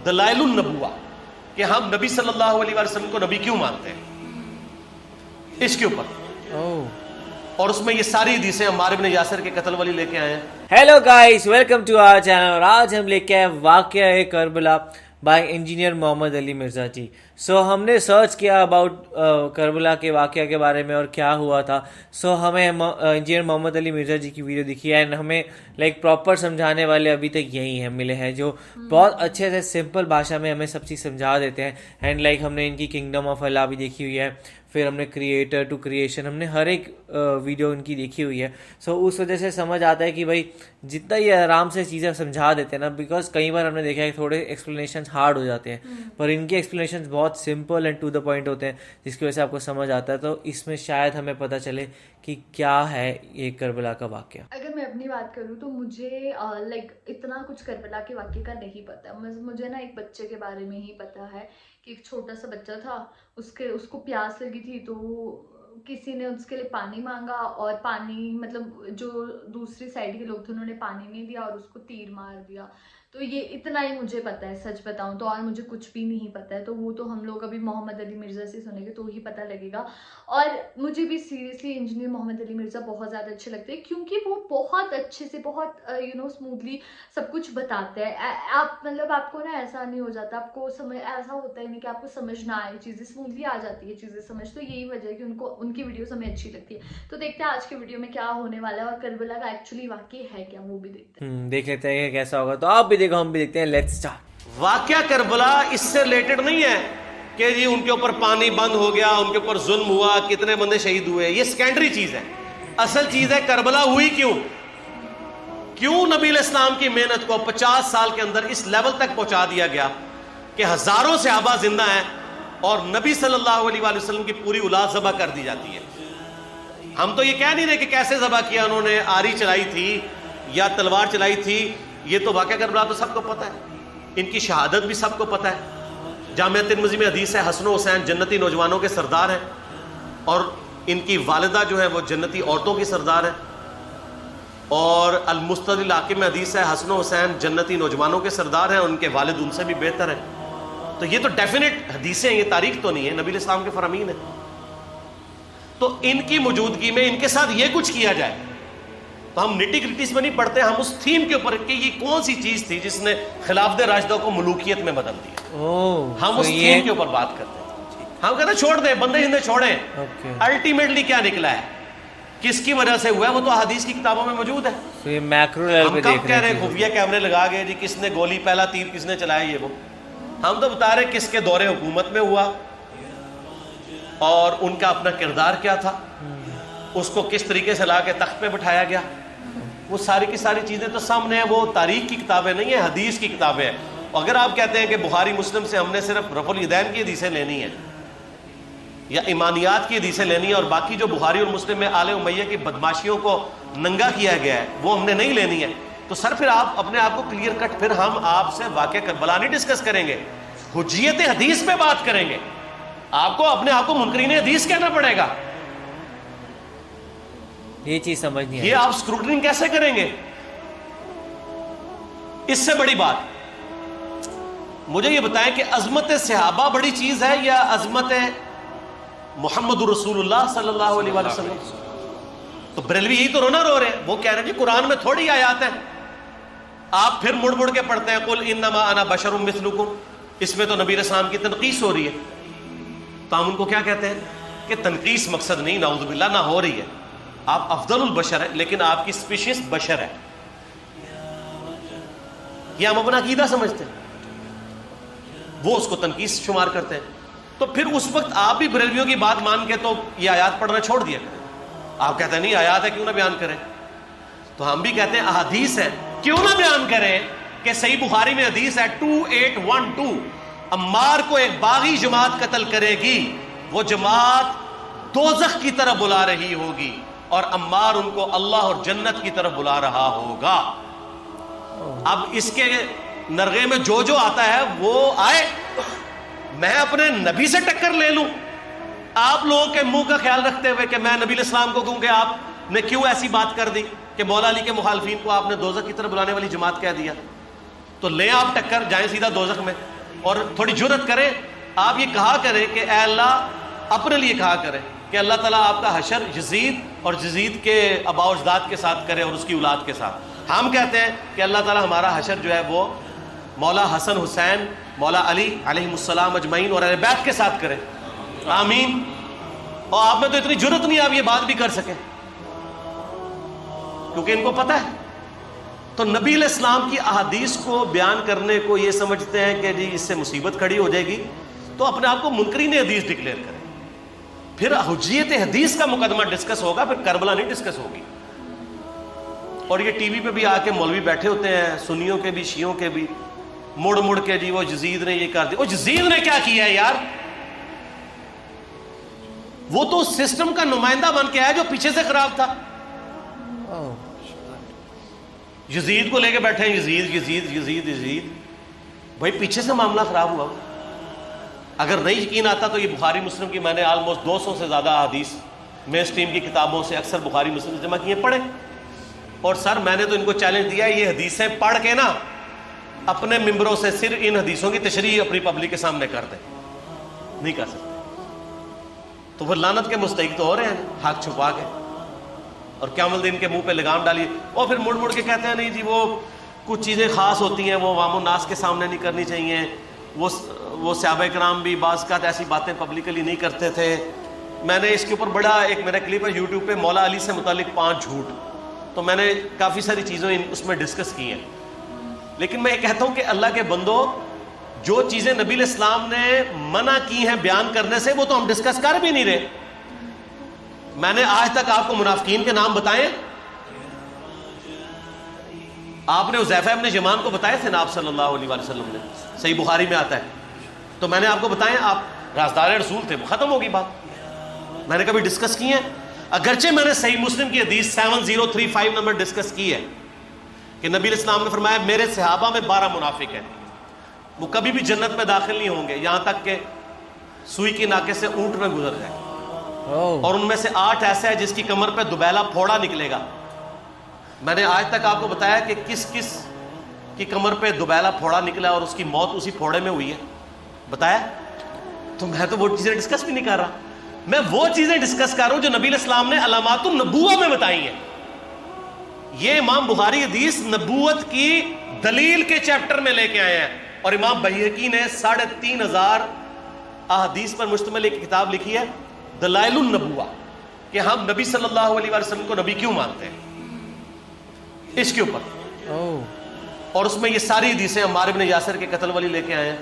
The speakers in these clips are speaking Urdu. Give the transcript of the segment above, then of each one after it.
دلائل النبوہ کہ ہم نبی صلی اللہ علیہ وسلم کو نبی کیوں مانتے ہیں، اس کے اوپر، اور اس میں یہ ساری حدیثیں عمار بن یاسر کے قتل والی لے کے آئے ہیں. Hello guys, welcome to our channel. اور آج ہم لے کے آئے واقعہ Karbala by engineer Muhammad Ali Mirza ji. So ہم نے سرچ کیا اباؤٹ کربلا کے واقعہ کے بارے میں اور کیا ہوا تھا. سو ہمیں انجینئر محمد علی مرزا جی کی ویڈیو دکھی ہے، اینڈ ہمیں لائک پراپر سمجھانے والے ابھی تک یہی ہیں ملے ہیں جو بہت اچھے سے سمپل بھاشا میں ہمیں سب چیز سمجھا دیتے ہیں. اینڈ لائک ہم نے ان کی کنگڈم آف اللہ بھی دیکھی ہوئی ہے، پھر ہم نے کریٹر ٹو کریشن، ہم نے ہر ایک ویڈیو ان کی دیکھی ہوئی ہے. سو اس وجہ سے سمجھ آتا ہے کہ بھائی جتنا یہ آرام سے چیزیں سمجھا دیتے ہیں نا، بیکاز کئی بار ہم نے دیکھا ہے تھوڑے ایکسپلینیشنز ہارڈ ہو جاتے ہیں، پر ان کے ایکسپلینیشنز بہت simple and to the point ہوتے ہیں، جس کی وجہ سے آپ کو سمجھ آتا ہے. تو اس میں شاید ہمیں پتہ چلے کہ کیا ہے یہ کربلا کا واقعہ. اگر میں اپنی بات کروں تو مجھے لائک اتنا کچھ کربلا کے واقعے کا نہیں پتا. مجھے نا ایک بچے کے بارے میں ہی پتا ہے کہ ایک چھوٹا سا بچہ تھا، اس کو پیاس لگی تھی تو کسی نے اس کے لیے پانی مانگا، اور پانی مطلب جو دوسری سائڈ کے لوگ تھے انہوں نے پانی نہیں دیا اور اس کو تیر مار دیا. تو یہ اتنا ہی مجھے پتا ہے، سچ بتاؤں تو، اور مجھے کچھ بھی نہیں پتا ہے. تو وہ تو ہم لوگ ابھی محمد علی مرزا سے سنیں گے تو ہی پتہ لگے گا. اور مجھے بھی سیریسلی انجینئر محمد علی مرزا بہت زیادہ اچھے لگتے ہیں، کیونکہ وہ بہت اچھے سے بہت اسموتھلی سب کچھ بتاتے ہیں. آپ مطلب آپ کو نا ایسا نہیں ہو جاتا، آپ کو سمجھ ایسا ہوتا ہی نہیں کہ آپ کو سمجھ نہ آئے چیزیں، اسموتھلی آ جاتی ہے چیزیں سمجھ. تو یہی وجہ ہے کہ ان کی ویڈیوز ہمیں اچھی لگتی ہے. تو دیکھتے ہیں آج کے ویڈیو میں کیا ہونے والا ہے اور کربلا کا ایکچولی واقعہ ہے کیا، وہ بھی دیکھتے ہیں. دیکھ لیتے ہیں کیسا ہوگا. تو آپ بھی دیکھو، ہم بھی دیکھتے ہیں. Let's start. واقعہ کربلا اس سے ریلیٹڈ نہیں ہے کہ جی ان کے اوپر پانی بند ہو گیا، ان کے اوپر ظلم ہوا، کتنے بندے شہید ہوئے. یہ سیکنڈری چیز ہے. اصل چیز ہے کربلا ہوئی کیوں نبی علیہ السلام کی محنت کو 50 سال کے اندر اس لیول تک پہنچا دیا گیا کہ ہزاروں صحابہ زندہ ہیں اور نبی صلی اللہ علیہ وآلہ وسلم کی پوری اولاد ذبح کر دی جاتی ہے. ہم تو یہ کہہ نہیں رہے کہ کیسے ذبح کیا انہوں نے، آری چلائی تھی یا تلوار چلائی تھی. یہ تو واقعہ کربلا تو سب کو پتہ ہے، ان کی شہادت بھی سب کو پتہ ہے. جامعہ ترمذی میں حدیث ہے حسن و حسین جنتی نوجوانوں کے سردار ہیں، اور ان کی والدہ جو ہے وہ جنتی عورتوں کی سردار ہیں. اور المستدرک الحاکم میں حدیث ہے حسن و حسین جنتی نوجوانوں کے سردار ہیں، اور ان کے والد ان سے بھی بہتر ہیں. تو یہ تو ڈیفینیٹ حدیثیں ہیں، یہ تاریخ تو نہیں ہے، نبی علیہ السلام کے فرامین ہیں. تو ان کی موجودگی میں ان کے ساتھ یہ کچھ کیا جائے تو ہم نٹی گریٹیز میں نہیں پڑھتے، ہم اس تھیم کے اوپر کہ یہ کون سی چیز تھی جس نے خلافت راشدہ کو ملوکیت میں بدل دیا. ہم اس تھیم کے اوپر بات کرتے ہیں. ہم کہتے ہیں چھوڑ دیں، بندے ہندے چھوڑیں. الٹیمیٹلی کیا نکلا ہے، کس کی وجہ سے ہوا ہے، وہ تو حدیث کی کتابوں میں موجود ہے. ہم کب کہہ رہے ہیں خفیہ کیمرے لگا گئے جی کس نے گولی پہلا تیر کس نے چلایا، یہ وہ. ہم تو بتا رہے کس کے دور حکومت میں ہوا اور ان کا اپنا کردار کیا تھا، اس کو کس طریقے سے لا کے تخت پہ بٹھایا گیا. وہ ساری کی ساری چیزیں تو سامنے ہیں. وہ تاریخ کی کتابیں نہیں ہیں، حدیث کی کتابیں ہیں. اگر آپ کہتے ہیں کہ بخاری مسلم سے ہم نے صرف رفع الیدین کی حدیثیں لینی ہیں یا ایمانیات کی حدیثیں لینی ہیں اور باقی جو بخاری اور مسلم میں آل امیہ کی بدماشیوں کو ننگا کیا گیا ہے وہ ہم نے نہیں لینی ہے، تو سر پھر آپ اپنے آپ کو کلیئر کٹ، پھر ہم آپ سے واقعہ کربلا نہیں ڈسکس کریں گے، حجیت حدیث پہ بات کریں گے. آپ کو اپنے آپ کو منکرین حدیث کہنا پڑے گا. یہ چیز سمجھ نہیں ہے، یہ آپ اسکروٹنگ کیسے کریں گے. اس سے بڑی بات مجھے یہ بتائیں کہ عظمت صحابہ بڑی چیز ہے یا عظمت محمد رسول اللہ صلی اللہ علیہ وآلہ وسلم. تو بریلوی یہی تو رونا رو رہے ہیں. وہ کہہ رہے ہیں کہ قرآن میں تھوڑی آیات ہیں، آپ پھر مڑ مڑ کے پڑھتے ہیں قل انما انا بشر مثلکم، اس میں تو نبی علیہ السلام کی تنقیص ہو رہی ہے. تو ہم ان کو کیا کہتے ہیں کہ تنقیص مقصد نہیں، نعوذ باللہ، نہ ہو رہی ہے. آپ افضل البشر ہیں لیکن آپ کی سپیشیز بشر ہے. یہ ہم اپنا عقیدہ سمجھتے ہیں، وہ اس کو تنقیص شمار کرتے ہیں. تو پھر اس وقت آپ بھی بریلویوں کی بات مان کے تو یہ آیات پڑھنا چھوڑ دیا کریں. آپ کہتے ہیں نہیں آیات ہے کیوں نہ بیان کریں. تو ہم بھی کہتے ہیں احادیث ہے کیوں نہ بیان کریں کہ صحیح بخاری میں حدیث ہے 2812 عمار کو ایک باغی جماعت قتل کرے گی، وہ جماعت دوزخ کی طرف بلا رہی ہوگی اور عمار ان کو اللہ اور جنت کی طرف بلا رہا ہوگا. اب اس کے نرغے میں جو جو آتا ہے وہ آئے، میں اپنے نبی سے ٹکر لے لوں آپ لوگوں کے منہ کا خیال رکھتے ہوئے کہ میں نبی علیہ السلام کو کہوں کہ آپ نے کیوں ایسی بات کر دی کہ مولا علی کے مخالفین کو آپ نے دوزخ کی طرف بلانے والی جماعت کہہ دیا. تو لیں آپ ٹکر، جائیں سیدھا دوزخ میں. اور تھوڑی جرت کریں, آپ یہ کہا کریں کہ اے اللہ, اپنے لیے کہا کریں کہ اللہ تعالیٰ آپ کا حشر یزید اور یزید کے آباء و اجداد کے ساتھ کرے اور اس کی اولاد کے ساتھ. ہم کہتے ہیں کہ اللہ تعالیٰ ہمارا حشر جو ہے وہ مولا حسن حسین, مولا علی علیہ السلام اجمعین اور اہل بیت کے ساتھ کرے, آمین. اور آپ میں تو اتنی جرت نہیں آپ یہ بات بھی کر سکیں, کیونکہ ان کو پتہ ہے. تو نبی علیہ السلام کی احادیث کو بیان کرنے کو یہ سمجھتے ہیں کہ جی اس سے مصیبت کھڑی ہو جائے گی, تو اپنے آپ کو منکرین حدیث ڈکلیئر کریں. پھر حجیت حدیث کا مقدمہ ڈسکس ہوگا, پھر کربلا نہیں ڈسکس ہوگی. اور یہ ٹی وی پہ بھی آ کے مولوی بیٹھے ہوتے ہیں, سنیوں کے بھی شیعوں کے بھی, مڑ مڑ کے جی وہ یزید نے یہ کر دیا. وہ یزید نے کیا کیا ہے یار؟ وہ تو سسٹم کا نمائندہ بن کے آیا جو پیچھے سے خراب تھا. یزید کو لے کے بیٹھے ہیں, یزید یزید یزید یزید. بھائی پیچھے سے معاملہ خراب ہوا. اگر نہیں یقین آتا تو یہ بخاری مسلم کی میں نے آلموسٹ 200 سے زیادہ حدیث مین سٹریم کی کتابوں سے اکثر بخاری مسلم جمع کیے, پڑھے. اور سر میں نے تو ان کو چیلنج دیا, یہ حدیثیں پڑھ کے نا اپنے ممبروں سے صرف ان حدیثوں کی تشریح اپنی پبلک کے سامنے کر دیں. نہیں کر سکتے تو پھر لعنت کے مستحق تو ہو رہے ہیں حق چھپا کے, اور قیامت دن کے منہ پہ لگام ڈالیے. اور پھر مڑ مڑ کے کہتے ہیں نہیں جی وہ کچھ چیزیں خاص ہوتی ہیں, وہ عوام الناس کے سامنے نہیں کرنی چاہیے. وہ صحابہ کرام بھی بعض کا ایسی باتیں پبلکلی نہیں کرتے تھے. میں نے اس کے اوپر بڑا ایک میرا کلپ ہے یوٹیوب پہ, مولا علی سے متعلق 5 جھوٹ. تو میں نے کافی ساری چیزیں اس میں ڈسکس کی ہیں. لیکن میں یہ کہتا ہوں کہ اللہ کے بندو, جو چیزیں نبی علیہ السلام نے منع کی ہیں بیان کرنے سے, وہ تو ہم ڈسکس کر بھی نہیں رہے. میں نے آج تک آپ کو منافقین کے نام بتائے؟ آپ نے حذیفہ ابن یمان کو بتائے تھے نا آپ صلی اللہ علیہ وسلم نے, صحیح بخاری میں آتا ہے. تو میں نے آپ کو بتائے, آپ رازدار رسول تھے, ختم ہوگی بات. میں نے کبھی ڈسکس کی ہے؟ اگرچہ میں نے صحیح مسلم کی حدیث 7035 نمبر ڈسکس کی ہے کہ نبی علیہ السلام نے فرمایا میرے صحابہ میں 12 منافق ہیں, وہ کبھی بھی جنت میں داخل نہیں ہوں گے یہاں تک کہ سوئی کے ناکے سے اونٹ نہ گزر جائے. اور ان میں سے 8 ایسے ہیں جس کی کمر پہ دوبیلا پھوڑا نکلے گا. میں نے آج تک آپ کو بتایا کہ کس کس کی کمر پہ دوبیلا پھوڑا نکلا اور اس کی موت اسی پھوڑے میں ہوئی ہے؟ بتایا؟ تو میں تو وہ چیزیں ڈسکس بھی نہیں کر رہا, میں وہ چیزیں ڈسکس کر رہا ہوں جو نبی علیہ السلام نے علامات النبوہ میں بتائی ہیں. یہ امام بخاری حدیث نبوت کی دلیل کے چیپٹر میں لے کے آئے ہیں, اور امام بہقی نے 3500 احادیث پر مشتمل ایک کتاب لکھی ہے دلائل النبوہ, کہ ہم نبی صلی اللہ علیہ وسلم کو نبی کیوں مانتے ہیں, اس کے اوپر. اور اس میں یہ ساری حدیثیں عمار بن یاسر کے قتل والی لے کے آئے ہیں,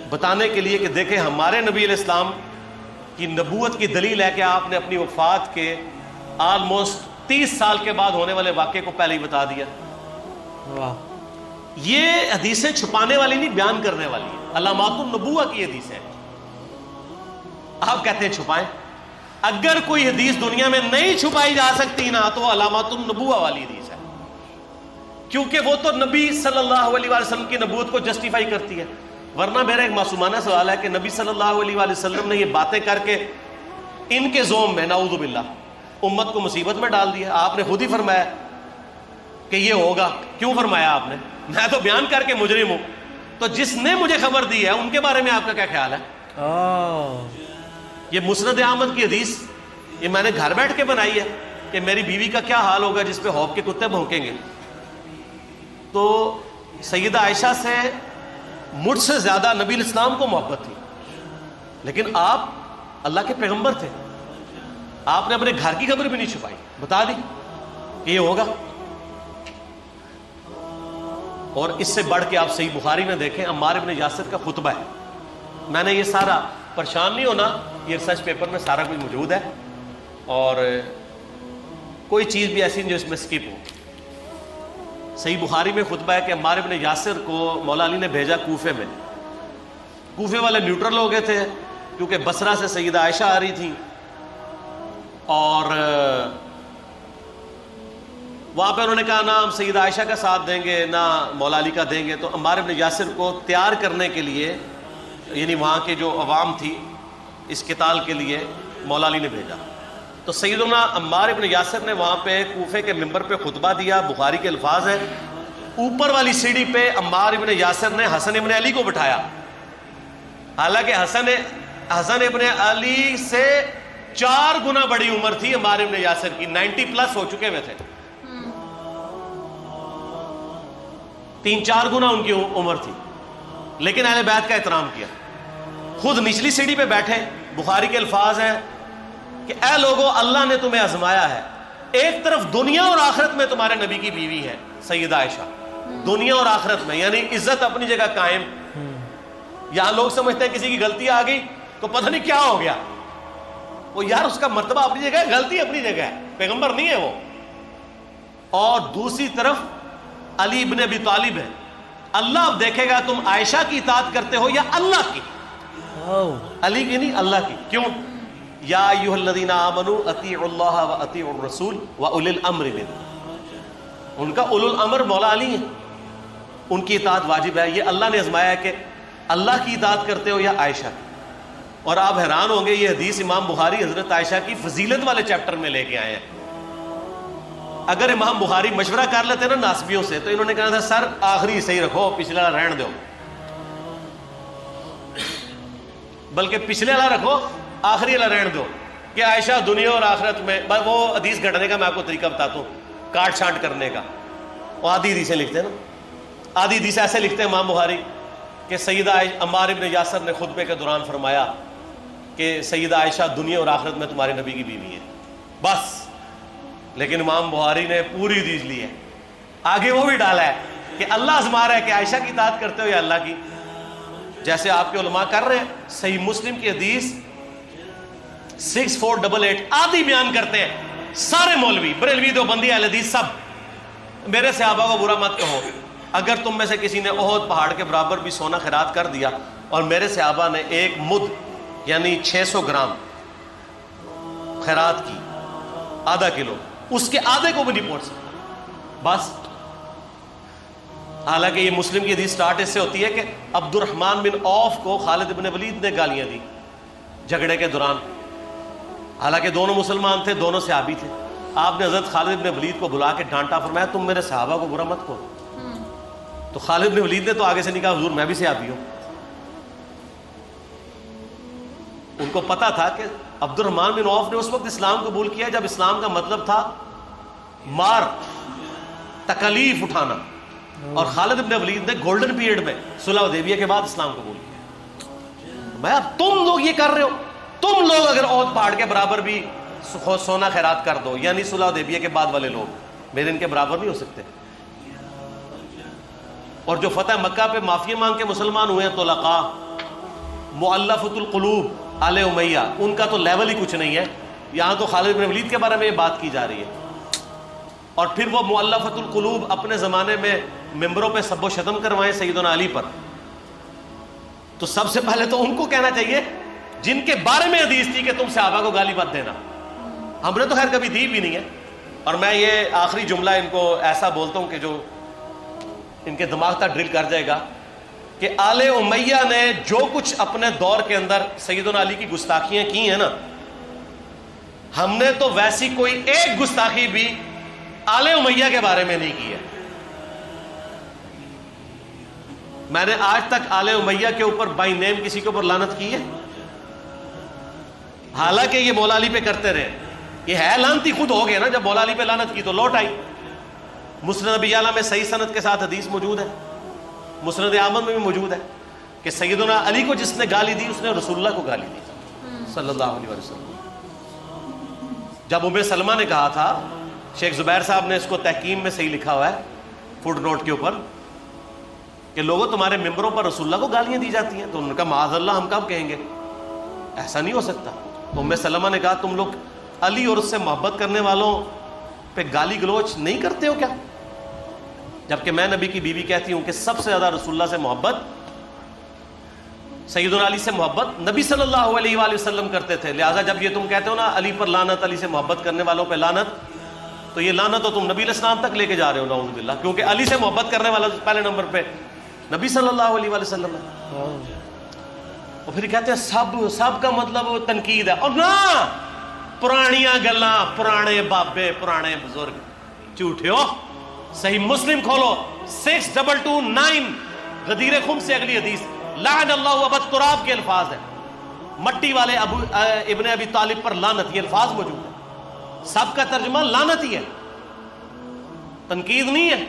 بتانے کے لیے کہ دیکھیں ہمارے نبی علیہ السلام کی نبوت کی دلیل ہے کہ آپ نے اپنی وفات کے آلموسٹ 30 سال کے بعد ہونے والے واقعے کو پہلے ہی بتا دیا. یہ حدیثیں چھپانے والی نہیں, بیان کرنے والی ہیں. علامات النبوہ کی حدیثیں آپ کہتے ہیں چھپائیں. اگر کوئی حدیث دنیا میں نہیں چھپائی جا سکتی نا تو وہ علامات النبوہ والی حدیث ہے, کیونکہ وہ تو نبی صلی اللہ علیہ وسلم کی نبوت کو جسٹیفائی کرتی ہے. ورنہ میرا ایک معصومانہ سوال ہے کہ نبی صلی اللہ علیہ وسلم نے یہ باتیں کر کے ان کے زوم میں نعوذ باللہ امت کو مصیبت میں ڈال دیا. آپ نے خود ہی فرمایا کہ یہ ہوگا. کیوں فرمایا آپ نے؟ میں تو بیان کر کے مجرم ہوں, تو جس نے مجھے خبر دی ہے ان کے بارے میں آپ کا کیا خیال ہے؟ یہ مسند احمد کی حدیث یہ میں نے گھر بیٹھ کے بنائی ہے کہ میری بیوی کا کیا حال ہوگا جس پہ خوف کے کتے بھونکیں گے. تو سیدہ عائشہ سے مجھ سے زیادہ نبی علیہ السلام کو محبت تھی, لیکن آپ اللہ کے پیغمبر تھے, آپ نے اپنے گھر کی خبر بھی نہیں چھپائی, بتا دی کہ یہ ہوگا. اور اس سے بڑھ کے آپ صحیح بخاری میں دیکھیں عمار بن یاسر کا خطبہ ہے. میں نے یہ سارا, پریشان نہیں ہونا, یہ ریسرچ پیپر میں سارا کچھ موجود ہے, اور کوئی چیز بھی ایسی نہیں جو اس میں سکپ ہو. صحیح بخاری میں خطبہ ہے کہ عمار بن یاسر کو مولا علی نے بھیجا کوفے میں. کوفے والے نیوٹرل ہو گئے تھے کیونکہ بصرہ سے سیدہ عائشہ آ رہی تھی, اور وہاں پہ انہوں نے کہا نہ ہم سیدہ عائشہ کا ساتھ دیں گے نہ مولا علی کا دیں گے. تو عمار بن یاسر کو تیار کرنے کے لیے, یعنی وہاں کے جو عوام تھی اس قتال کے لیے, مولا علی نے بھیجا. تو سیدنا عمار بن یاسر نے وہاں پہ کوفے کے ممبر پہ خطبہ دیا. بخاری کے الفاظ ہیں اوپر والی سیڑھی پہ عمار ابن یاسر نے حسن ابن علی کو بٹھایا، حالانکہ حسن ابن علی سے 4 گنا بڑی عمر تھی عمار ابن یاسر کی، 90 پلس ہو چکے ہوئے تھے، 3-4 گنا ان کی عمر تھی، لیکن اہل بیت کا احترام کیا. خود نچلی سیڑھی پہ بیٹھے. بخاری کے الفاظ ہیں کہ اے لوگو اللہ نے تمہیں آزمایا ہے، ایک طرف دنیا اور آخرت میں تمہارے نبی کی بیوی ہے سیدہ عائشہ، دنیا اور آخرت میں، یعنی عزت اپنی جگہ قائم. یہاں لوگ سمجھتے ہیں کسی کی غلطی آ گئی تو پتہ نہیں کیا ہو گیا، وہ یار اس کا مرتبہ اپنی جگہ ہے، غلطی اپنی جگہ ہے، پیغمبر نہیں ہے وہ. اور دوسری طرف علی ابن ابی طالب ہے. اللہ اب دیکھے گا تم عائشہ کی اطاعت کرتے ہو یا اللہ کی. علی کی نہیں، اللہ کی. کیوں؟ یا ایھا الذین آمنوا اطیعوا اللہ واطیعوا الرسول واولی الامر منکم. ان کا اولو الامر مولا علی ہیں، ان کی اطاعت واجب ہے. یہ اللہ نے آزمایا ہے کہ اللہ کی اطاعت کرتے ہو یا عائشہ کی. اور آپ حیران ہوں گے، یہ حدیث امام بخاری حضرت عائشہ کی فضیلت والے چیپٹر میں لے کے آئے ہیں. اگر امام بخاری مشورہ کر لیتے نا ناسبیوں سے تو انہوں نے کہا تھا سر آخری صحیح رکھو، پچھلے والا رہن دو، بلکہ پچھلے والا رکھو آخری والا رہن دو، کہ عائشہ دنیا اور آخرت میں. وہ حدیث گھڑنے کا میں آپ کو طریقہ بتاتا ہوں، کاٹ چھانٹ کرنے کا. وہ آدھی حدیثیں لکھتے ہیں نا، آدھی حدیث ایسے لکھتے ہیں امام بخاری کہ سیدہ عمار ابن یاسر نے خطبے کے دوران فرمایا کہ سیدہ عائشہ دنیا اور آخرت میں تمہارے نبی کی بیوی ہے، بس. لیکن امام بخاری نے پوری حدیث لی ہے، آگے وہ بھی ڈالا ہے کہ اللہ آزما رہا ہے کہ عائشہ کی اطاعت کرتے ہو یا اللہ کی، جیسے آپ کے علماء کر رہے ہیں. صحیح مسلم کی حدیث 6488 آدھی بیان کرتے ہیں سارے مولوی، بریلوی، دیوبندی، اہل حدیث سب. میرے صحابہ کو برا مت کہو، اگر تم میں سے کسی نے احد پہاڑ کے برابر بھی سونا خیرات کر دیا اور میرے صحابہ نے 1 مد یعنی 600 گرام خیرات کی، آدھا کلو، اس کے آدھے کو بھی نہیں پہنچ سکتا بس. حالانکہ یہ مسلم کی حدیث سٹارٹ اس سے ہوتی ہے کہ عبد الرحمن بن عوف کو خالد بن ولید نے گالیاں دی جھگڑے کے دوران، حالانکہ دونوں مسلمان تھے، دونوں صحابی تھے. آپ نے حضرت خالد بن ولید کو بلا کے ڈانٹا، فرمایا تم میرے صحابہ کو برا مت کہو. تو خالد بن ولید نے تو آگے سے نہیں کہا حضور میں بھی صحابی ہوں. ان کو پتا تھا کہ عبد الرحمن بن عوف نے اس وقت اسلام قبول کیا جب اسلام کا مطلب تھا مار، تکلیف اٹھانا، اور خالد بن ولید نے گولڈن پیریڈ میں صلح حدیبیہ کے بعد اسلام قبول کیا. میں اب تم لوگ یہ کر رہے ہو، تم لوگ اگر احد پہاڑ کے برابر بھی سونا خیرات کر دو، یعنی صلح حدیبیہ کے بعد والے لوگ میرے ان کے برابر نہیں ہو سکتے. اور جو فتح مکہ پہ معافی مانگ کے مسلمان ہوئے ہیں طلقاء، مؤلفۃ القلوب آل امیہ، ان کا تو لیول ہی کچھ نہیں ہے. یہاں تو خالد بن ولید کے بارے میں یہ بات کی جا رہی ہے. اور پھر وہ مؤلفۃ القلوب اپنے زمانے میں ممبروں پہ سب و شتم کروائیں سیدنا علی پر، تو سب سے پہلے تو ان کو کہنا چاہیے جن کے بارے میں حدیث تھی کہ تم صحابہ کو گالی مت دینا. ہم نے تو خیر کبھی دی بھی نہیں ہے. اور میں یہ آخری جملہ ان کو ایسا بولتا ہوں کہ جو ان کے دماغ تک ڈرل کر جائے گا کہ آل امیہ نے جو کچھ اپنے دور کے اندر سیدنا علی کی گستاخیاں کی ہیں نا، ہم نے تو ویسی کوئی ایک گستاخی بھی آل امیہ کے بارے میں نہیں کی ہے. میں نے آج تک آل امیہ کے اوپر بائی نیم کسی کے اوپر لعنت کی ہے؟ حالانکہ یہ مولا علی پہ کرتے رہے. یہ ہے لعنتی خود ہو گئے نا، جب مولا علی پہ لعنت کی تو لوٹ آئی. مسند ابی یعلا میں صحیح سند کے ساتھ حدیث موجود ہے، مسند احمد میں بھی موجود ہے کہ سیدنا علی کو جس نے گالی دی اس نے رسول اللہ کو گالی دی صلی اللہ علیہ وسلم. جب ام سلمہ نے کہا تھا، شیخ زبیر صاحب نے اس کو تحکیم میں صحیح لکھا ہوا ہے فوٹ نوٹ کے اوپر، کہ لوگوں تمہارے ممبروں پر رسول اللہ کو گالیاں دی جاتی ہیں، تو انہوں نے کہا معاذ اللہ، ہم کب کہیں گے، ایسا نہیں ہو سکتا. تو ام سلمہ نے کہا تم لوگ علی اور اس سے محبت کرنے والوں پہ گالی گلوچ نہیں کرتے ہو کیا؟ جبکہ میں نبی کی بیوی کہتی ہوں کہ سب سے زیادہ رسول اللہ سے محبت، سیدنا علی سے محبت نبی صلی اللہ علیہ وآلہ وسلم کرتے تھے. لہٰذا جب یہ تم کہتے ہو نا علی پر لعنت، علی سے محبت کرنے والوں پہ لعنت، تو یہ لعنت تو تم نبی علیہ السلام تک لے کے جا رہے ہو نعوذ باللہ، کیونکہ علی سے محبت کرنے والا پہلے نمبر پہ نبی صلی اللہ علیہ وآلہ وسلم ہے. اور پھر کہتے ہیں سب کا مطلب تنقید ہے. اور نہ، پرانیاں گلاں، پرانے بابے، پرانے بزرگ، جھوٹے ہو. صحیح مسلم کھولو، 6229 غدیر خم سے اگلی حدیث, لعن اللہ ابا تراب کے الفاظ ہیں, مٹی والے ابن ابی طالب پر لعنت, یہ الفاظ موجود ہیں. سب کا ترجمہ لعنت ہی ہے, تنقید نہیں ہے.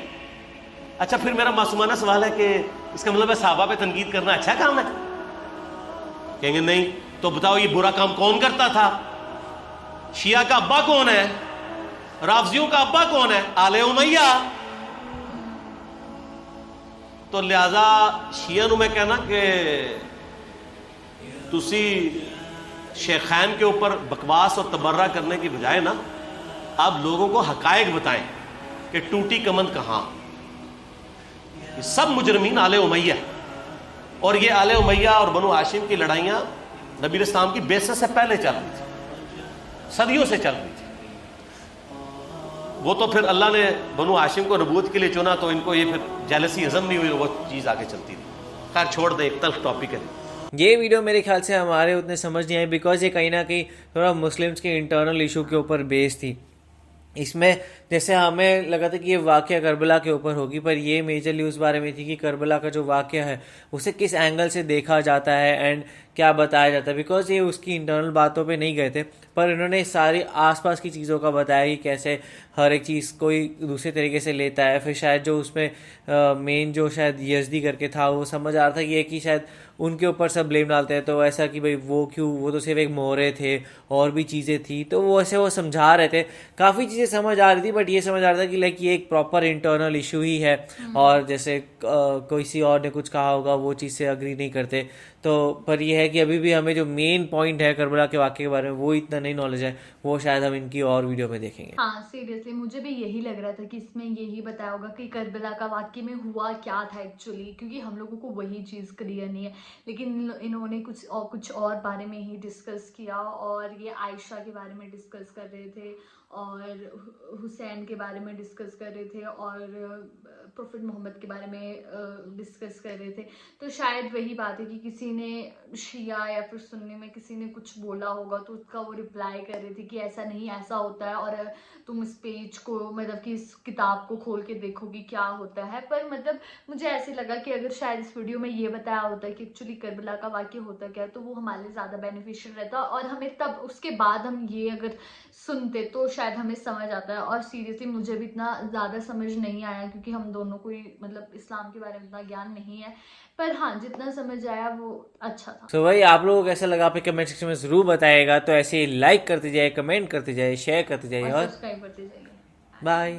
اچھا پھر میرا معصومانہ سوال ہے کہ اس کا مطلب ہے صحابہ پہ تنقید کرنا اچھا کام ہے؟ کہیں گے نہیں. تو بتاؤ یہ برا کام کون کرتا تھا؟ شیعہ کا ابا کون ہے؟ رافضیوں کا ابا کون ہے؟ آل امیہ. تو لہذا شیعہ نو میں کہنا کہ تسی شیخین کے اوپر بکواس اور تبرہ کرنے کی بجائے نا آپ لوگوں کو حقائق بتائیں کہ ٹوٹی کمند کہاں. یہ سب مجرمین آل امیہ, اور یہ آل امیہ اور بنو ہاشم کی لڑائیاں نبی اسلام کی بعثت سے پہلے چل رہی تھی, صدیوں سے چل رہی تھی. وہ تو پھر اللہ نے بنو ہاشم کو نبوت کے لیے چنا تو ان کو یہ پھر جیلسی ہضم نہیں ہوئی, وہ چیز آگے چلتی تھی. خیر چھوڑ دیں, ایک تلخ ٹاپک ہے. یہ ویڈیو میرے خیال سے ہمارے اتنے سمجھ نہیں آئی بیکاز یہ کہیں نہ کہیں تھوڑا مسلمس کے انٹرنل ایشو کے اوپر بیس تھی. اس میں جیسے ہمیں لگا تھا کہ یہ واقعہ کربلا کے اوپر ہوگی, پر یہ میجرلی اس بارے میں تھی کہ کربلا کا جو واقعہ ہے اسے کس اینگل سے دیکھا جاتا ہے اینڈ کیا بتایا جاتا ہے. بیکاز یہ اس کی انٹرنل باتوں پہ نہیں گئے تھے, پر انہوں نے ساری آس پاس کی چیزوں کا بتایا کہ کیسے ہر ایک چیز کوئی دوسرے طریقے سے لیتا ہے. پھر شاید جو اس میں مین جو شاید یزدی کر کے تھا وہ سمجھ آ رہا تھا یہ کہ شاید ان کے اوپر سب بلیم ڈالتے ہیں, تو ایسا کہ بھائی وہ کیوں, وہ تو صرف ایک مورے تھے اور بھی چیزیں تھیں. تو وہ ایسے وہ سمجھا رہے تھے, کافی چیزیں سمجھ آ رہی تھی, بٹ یہ سمجھ آ رہا تھا کہ لائک یہ ایک پراپر انٹرنل ایشو ہی ہے, اور جیسے کسی اور نے کچھ کہا ہوگا وہ چیز سے اگری نہیں کرتے. تو پر یہ ہے کہ ابھی بھی ہمیں جو مین پوائنٹ ہے کربلا کے واقعے کے بارے میں وہ اتنا نہیں نالج ہے, وہ شاید ہم ان کی اور ویڈیو میں دیکھیں گے. ہاں سیریسلی مجھے بھی یہی لگ رہا تھا کہ اس میں یہی بتایا ہوگا کہ کربلا کا واقعے میں ہوا کیا تھا ایکچولی, کیونکہ ہم لوگوں کو وہی چیز کلیئر نہیں ہے. لیکن انہوں نے کچھ اور بارے میں ہی ڈسکس کیا, اور یہ عائشہ کے بارے میں ڈسکس کر رہے تھے, اور حسین کے بارے میں ڈسکس کر رہے تھے, اور پروفٹ محمد کے بارے میں ڈسکس کر رہے تھے. تو شاید وہی بات ہے کہ کسی نے شیعہ یا پھر سنی میں کسی نے کچھ بولا ہوگا تو اس کا وہ رپلائی کر رہی تھی کہ ایسا نہیں, ایسا ہوتا ہے, اور تم اس پیج کو مطلب کہ اس کتاب کو کھول کے دیکھو گی کیا ہوتا ہے. پر مطلب مجھے ایسے لگا کہ اگر شاید اس ویڈیو میں یہ بتایا ہوتا ہے کہ ایکچولی کربلا کا واقعہ ہوتا کیا ہے تو وہ ہمارے لیے زیادہ بینیفیشیل رہتا, اور ہمیں تب اس کے بعد ہم یہ اگر سنتے تو شاید ہمیں سمجھ آتا ہے. اور سیریسلی مجھے بھی اتنا زیادہ سمجھ نہیں آیا کیونکہ ہم دونوں کو مطلب اسلام کے بارے میں اتنا گیان نہیں ہے, پر ہاں جتنا سمجھ آیا وہ اچھا تھا. تو بھائی آپ لوگوں کو کیسا لگا آپ کمنٹ سیکشن میں ضرور بتائے گا. تو ایسے ہی لائک کرتے جائے, کمنٹ کرتے جائے, شیئر کرتے جائے, اور سبسکرائب کرتے جائیے. بائے.